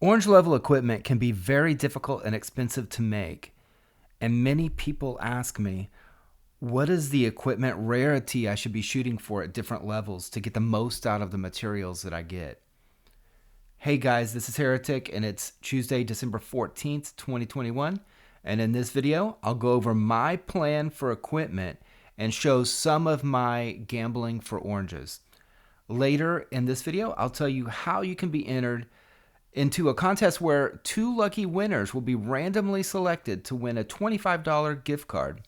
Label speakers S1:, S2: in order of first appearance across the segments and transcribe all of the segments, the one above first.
S1: Orange level equipment can be very difficult and expensive to make, and many people ask me, what is the equipment rarity I should be shooting for at different levels to get the most out of the materials that I get? Hey guys, this is Heretic, and it's Tuesday, December 14th, 2021. And in this video, I'll go over my plan for equipment and show some of my gambling for oranges. Later in this video, I'll tell you how you can be entered into a contest where 2 lucky winners will be randomly selected to win a $25 gift card.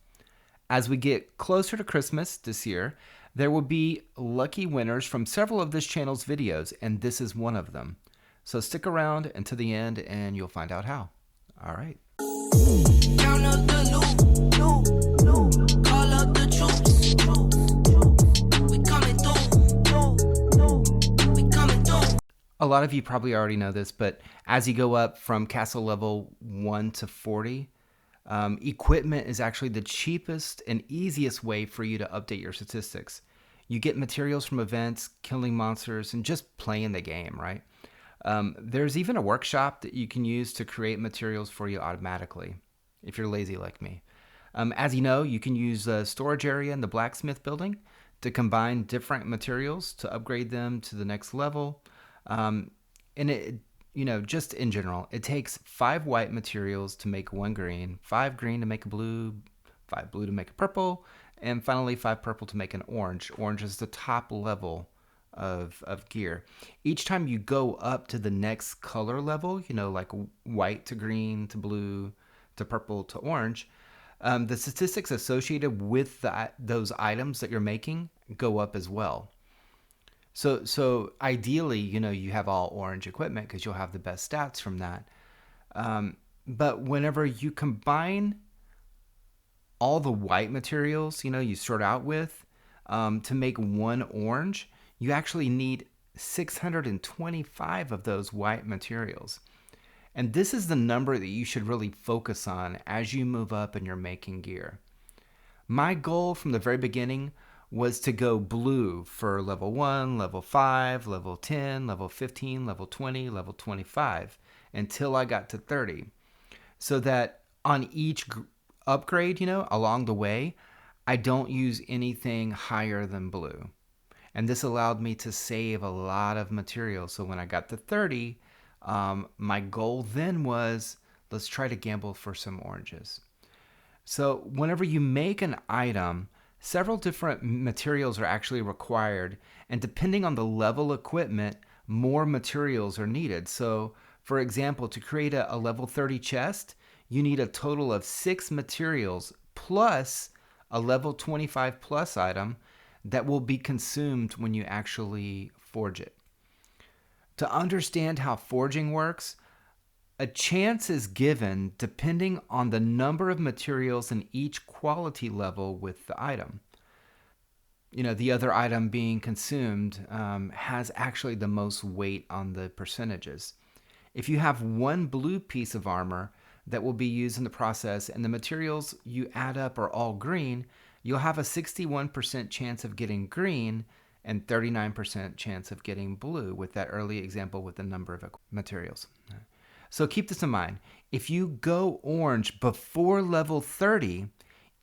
S1: As we get closer to Christmas this year, there will be lucky winners from several of this channel's videos, and this is one of them. So stick around until the end and you'll find out how. All right.
S2: Count up the loot, call up the troops. We coming through, we coming through.
S1: A lot of you probably already know this, but as you go up from castle level 1 to 40, equipment is actually the cheapest and easiest way for you to update your statistics. You get materials from events, killing monsters, and just playing the game, right? There's even a workshop that you can use to create materials for you automatically, if you're lazy like me. As you know, you can use the storage area in the blacksmith building to combine different materials to upgrade them to the next level. And just in general, it takes 5 white materials to make 1 green, 5 green to make a blue, 5 blue to make a purple, and finally 5 purple to make an orange. Orange is the top level of gear. Each time you go up to the next color level, like white to green to blue to purple to orange, the statistics associated with those items that you're making go up as well. So ideally, you have all orange equipment because you'll have the best stats from that. But whenever you combine all the white materials, you start out with, to make 1 orange, you actually need 625 of those white materials. And this is the number that you should really focus on as you move up and you're making gear. My goal from the very beginning was to go blue for level 1, level 5, level 10, level 15, level 20, level 25, until I got to 30. So that on each upgrade, along the way, I don't use anything higher than blue. And this allowed me to save a lot of material. So when I got to 30, my goal then was, let's try to gamble for some oranges. So whenever you make an item, several different materials are actually required. And depending on the level equipment, more materials are needed. So for example, to create a level 30 chest, you need a total of 6 materials plus a level 25 plus item that will be consumed when you actually forge it. To understand how forging works, a chance is given depending on the number of materials in each quality level with the item. The other item being consumed has actually the most weight on the percentages. If you have 1 blue piece of armor that will be used in the process and the materials you add up are all green, you'll have a 61% chance of getting green and 39% chance of getting blue with that early example with the number of materials. So keep this in mind. If you go orange before level 30,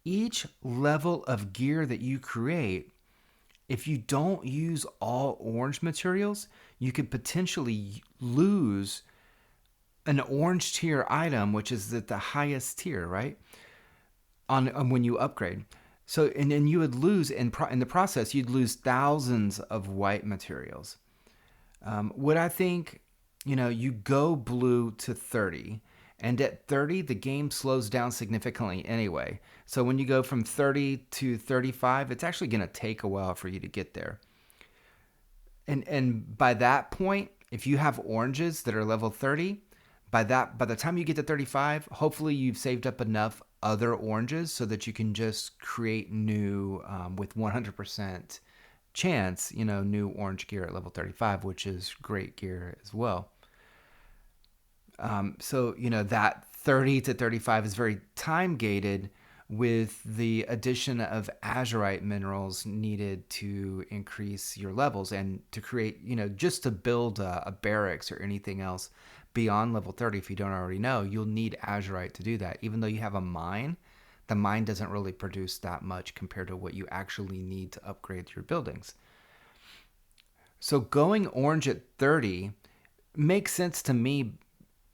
S1: each level of gear that you create, if you don't use all orange materials, you could potentially lose an orange tier item, which is at the highest tier, right? On when you upgrade. So, and then you would lose, in the process, you'd lose thousands of white materials. What I think, you go blue to 30, and at 30, the game slows down significantly anyway. So when you go from 30 to 35, it's actually going to take a while for you to get there. And by that point, if you have oranges that are level 30, by the time you get to 35, hopefully you've saved up enough other oranges so that you can just create new, with 100% chance, new orange gear at level 35, which is great gear as well. So, that 30 to 35 is very time gated with the addition of azurite minerals needed to increase your levels and to create, just to build a barracks or anything else. beyond level 30, if you don't already know, you'll need azurite to do that. Even though you have a mine, the mine doesn't really produce that much compared to what you actually need to upgrade your buildings. So going orange at 30 makes sense to me,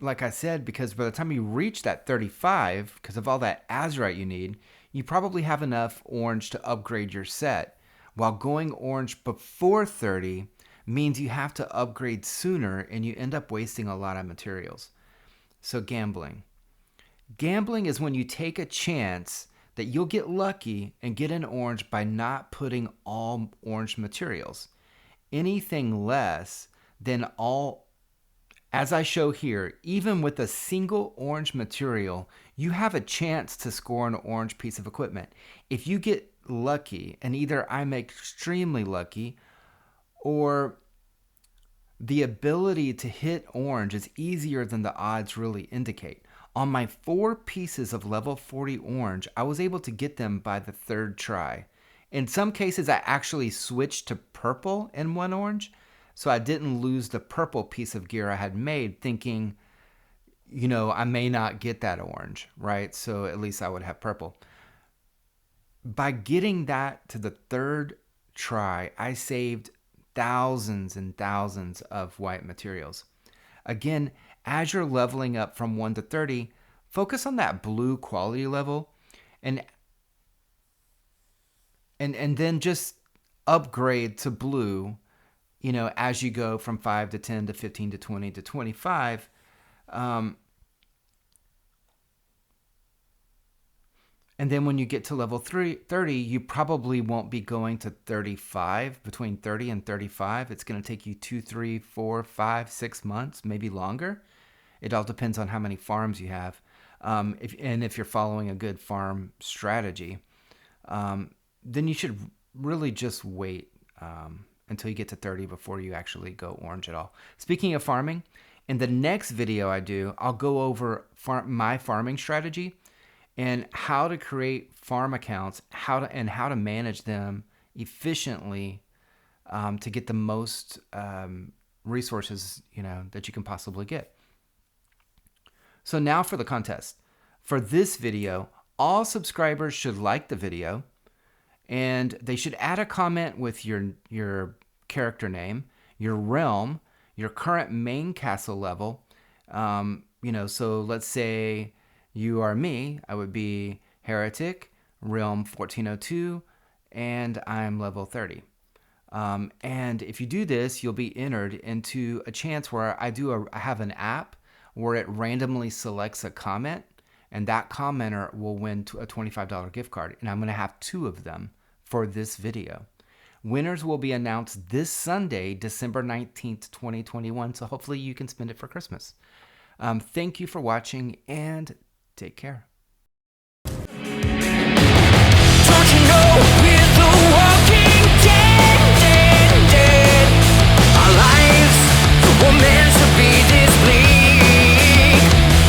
S1: like I said, because by the time you reach that 35, because of all that azurite you need, you probably have enough orange to upgrade your set. While going orange before 30 means you have to upgrade sooner and you end up wasting a lot of materials. So gambling. Gambling is when you take a chance that you'll get lucky and get an orange by not putting all orange materials. Anything less than all, as I show here, even with a single orange material, you have a chance to score an orange piece of equipment. If you get lucky, and either I'm extremely lucky or the ability to hit orange is easier than the odds really indicate. On my 4 pieces of level 40 orange, I was able to get them by the 3rd try. In some cases, I actually switched to purple in one orange, so I didn't lose the purple piece of gear I had made, thinking, I may not get that orange, right? So at least I would have purple. By getting that to the 3rd try, I saved thousands and thousands of white materials. Again, as you're leveling up from 1 to 30, focus on that blue quality level and then just upgrade to blue, as you go from 5 to 10 to 15 to 20 to 25. And then when you get to level 30, you probably won't be going to 35. Between 30 and 35, it's going to take you 2, 3, 4, 5, 6 months, maybe longer. It all depends on how many farms you have, if you're following a good farm strategy. Then you should really just wait until you get to 30 before you actually go orange at all. Speaking of farming, in the next video I'll go over my farming strategy and how to create farm accounts, how to manage them efficiently to get the most resources that you can possibly get. So now for the contest. For this video, all subscribers should like the video, and they should add a comment with your character name, your realm, your current main castle level. So let's say you are me. I would be Heretic, realm 1402, and I'm level 30. And if you do this, you'll be entered into a chance where I have an app where it randomly selects a comment, and that commenter will win a $25 gift card. And I'm going to have 2 of them for this video. Winners will be announced this Sunday, December 19th, 2021. So hopefully you can spend it for Christmas. Thank you for watching, and take care.